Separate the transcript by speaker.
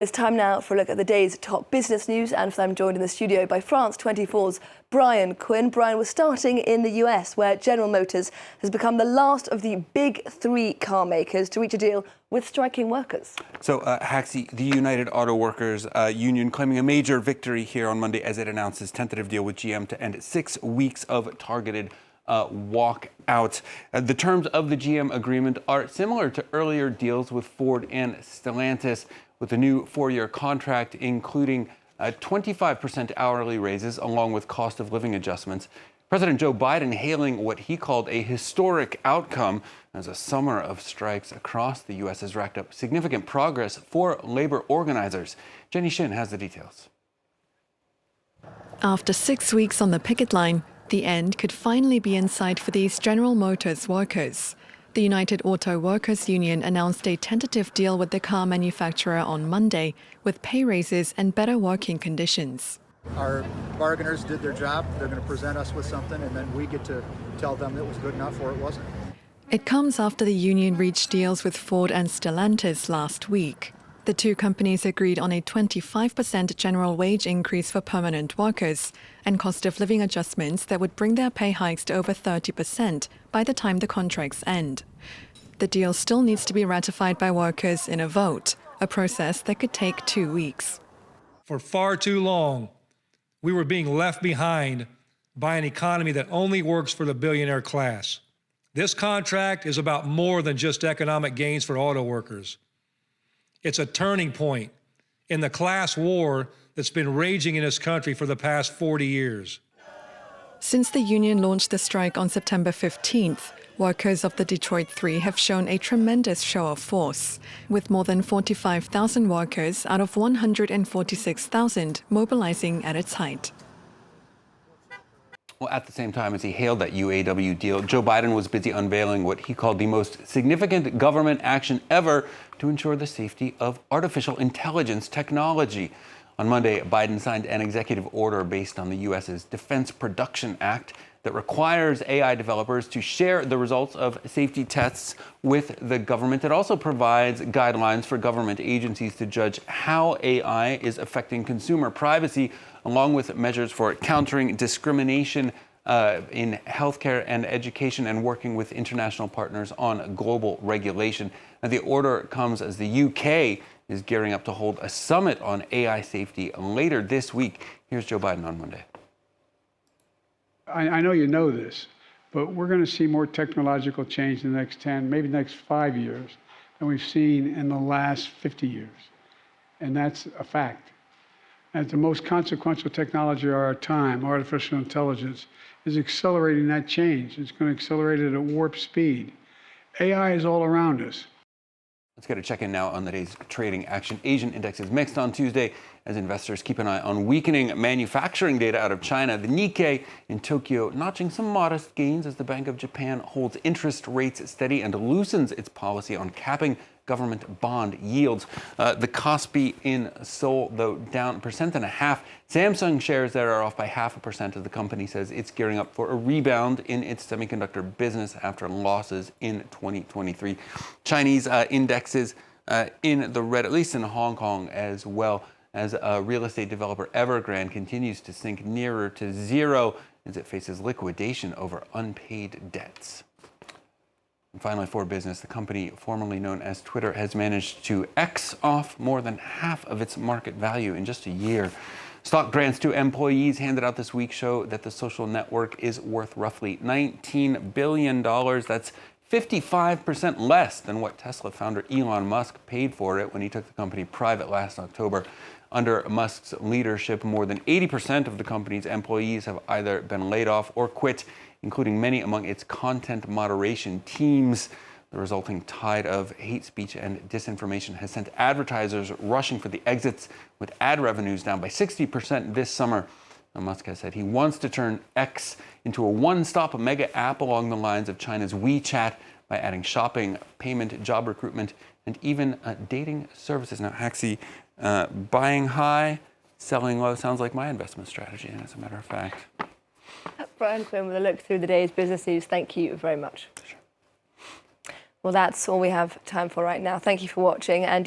Speaker 1: It's time now for a look at the day's top business news, and for that I'm joined in the studio by France 24's Brian Quinn. Brian, we're starting in the US, where General Motors has become the last of the big three car makers to reach a deal with striking workers.
Speaker 2: So, Haxi, the United Auto Workers Union claiming a major victory here on Monday as it announces tentative deal with GM to end 6 weeks of targeted walkout. The terms of the GM agreement are similar to earlier deals with Ford and Stellantis, with a new 4-year contract including 25% hourly raises along with cost of living adjustments. President Joe Biden hailing what he called a historic outcome as a summer of strikes across the U.S. has racked up significant progress for labor organizers. Jenny Shin has the details.
Speaker 3: After 6 weeks on the picket line, the end could finally be in sight for these General Motors workers. The United Auto Workers Union announced a tentative deal with the car manufacturer on Monday, with pay raises and better working conditions.
Speaker 4: Our bargainers did their job. They're going to present us with something, and then we get to tell them it was good enough or it wasn't.
Speaker 3: It comes after the union reached deals with Ford and Stellantis last week. The two companies agreed on a 25% general wage increase for permanent workers and cost of living adjustments that would bring their pay hikes to over 30% by the time the contracts end. The deal still needs to be ratified by workers in a vote, a process that could take 2 weeks.
Speaker 5: For far too long, we were being left behind by an economy that only works for the billionaire class. This contract is about more than just economic gains for auto workers. It's a turning point in the class war that's been raging in this country for the past 40 years.
Speaker 3: Since the union launched the strike on September 15th, workers of the Detroit Three have shown a tremendous show of force, with more than 45,000 workers out of 146,000 mobilizing at its height.
Speaker 2: Well, at the same time as he hailed that UAW deal, Joe Biden was busy unveiling what he called the most significant government action ever to ensure the safety of artificial intelligence technology. On Monday, Biden signed an executive order based on the U.S.'s Defense Production Act that requires AI developers to share the results of safety tests with the government. It also provides guidelines for government agencies to judge how AI is affecting consumer privacy, along with measures for countering discrimination in healthcare and education and working with international partners on global regulation. Now, the order comes as the UK is gearing up to hold a summit on AI safety later this week. Here's Joe Biden on Monday.
Speaker 6: I know you know this, but we're going to see more technological change in the next 10, maybe the next 5 years than we've seen in the last 50 years. And that's a fact. And the most consequential technology of our time, artificial intelligence, is accelerating that change. It's going to accelerate it at warp speed. AI is all around us.
Speaker 2: Let's get a check-in now on the day's trading action. Asian indexes mixed on Tuesday as investors keep an eye on weakening manufacturing data out of China. The Nikkei in Tokyo notching some modest gains as the Bank of Japan holds interest rates steady and loosens its policy on capping government bond yields. The Kospi in Seoul, though, down 1.5%. Samsung shares there are off by 0.5% as the company says it's gearing up for a rebound in its semiconductor business after losses in 2023. Chinese indexes in the red, at least in Hong Kong, as well as real estate developer Evergrande continues to sink nearer to zero as it faces liquidation over unpaid debts. And finally, for business, the company formerly known as Twitter has managed to X off more than half of its market value in just a year. Stock grants to employees handed out this week show that the social network is worth roughly $19 billion. That's 55% less than what Tesla founder Elon Musk paid for it when he took the company private last October. Under Musk's leadership, more than 80% of the company's employees have either been laid off or quit, including many among its content moderation teams. The resulting tide of hate speech and disinformation has sent advertisers rushing for the exits, with ad revenues down by 60% this summer. Now, Musk has said he wants to turn X into a one-stop mega app along the lines of China's WeChat by adding shopping, payment, job recruitment, and even dating services. Now, Haxi, buying high, selling low sounds like my investment strategy, as a matter of fact.
Speaker 1: Brian Quinn with a look through the day's business news. Thank you very much.
Speaker 2: Sure.
Speaker 1: Well, that's all we have time for right now. Thank you for watching. And